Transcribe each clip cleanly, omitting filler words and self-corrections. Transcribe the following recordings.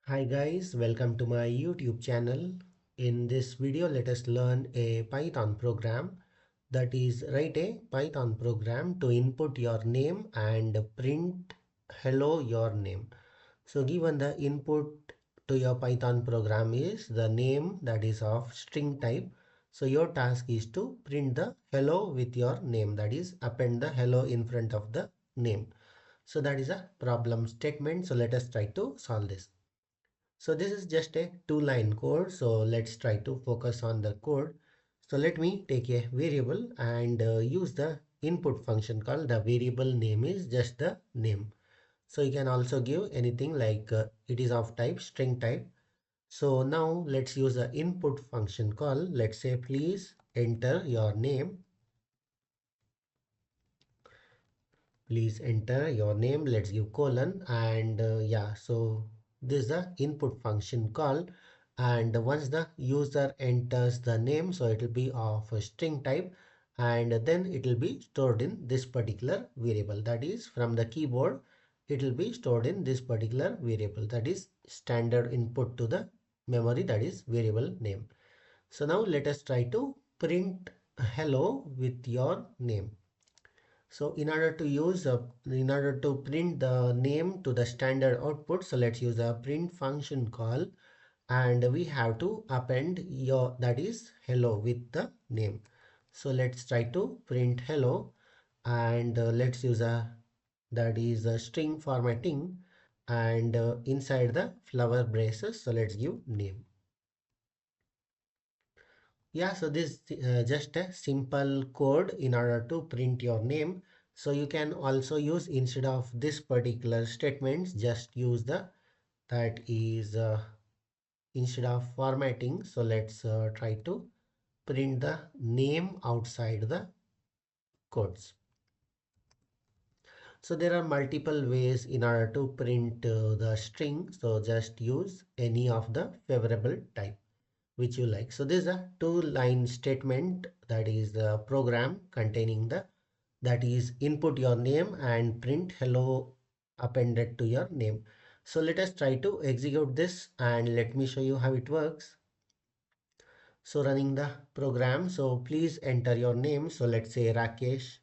Hi guys, welcome to my YouTube channel. In this video, let us learn a Python program, that is write a Python program to input your name and print hello your name. So given the input to your Python program is the name, that is of string type. So your task is to print the hello with your name, that is append the hello in front of the name. So that is a problem statement. So let us try to solve this. So this is just a two-line code. So let's try to focus on the code. So let me take a variable and use the input function called the variable name is just the name. So you can also give anything like it is of type string type. So now let's use the input function call. Let's say please enter your name. Please enter your name. Let's give colon and yeah, so this is the input function call, and once the user enters the name, so it will be of a string type, and then it will be stored in this particular variable, that is from the keyboard it will be stored in this particular variable, that is standard input to the memory, that is variable name. So now let us try to print hello with your name. So in order to print the name to the standard output, so let's use a print function call, and we have to append your, that is hello with the name. So let's try to print hello, and let's use a, that is a string formatting, and inside the flower braces, so let's give name. Yeah, so this just a simple code in order to print your name. So you can also use, instead of this particular statements, just use the, that is instead of formatting. So let's try to print the name outside the codes. So there are multiple ways in order to print the string. So just use any of the favorable type which you like. So this is a two-line statement, that is the program containing the, that is input your name and print hello appended to your name. So let us try to execute this and let me show you how it works. So running the program, so please enter your name. So let's say Rakesh.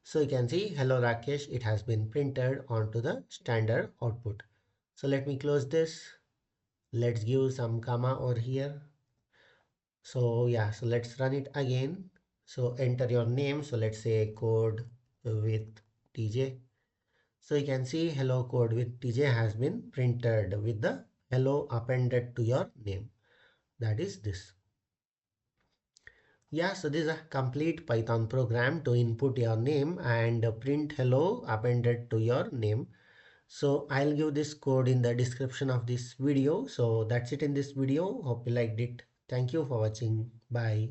So you can see hello Rakesh, it has been printed onto the standard output. So let me close this. Let's give some comma over here. So yeah, so let's run it again. So enter your name. So let's say code with TJ. So you can see hello code with TJ has been printed with the hello appended to your name. That is this. Yeah, so this is a complete Python program to input your name and print hello appended to your name. So I'll give this code in the description of this video. So that's it in this video. Hope you liked it. Thank you for watching. Bye.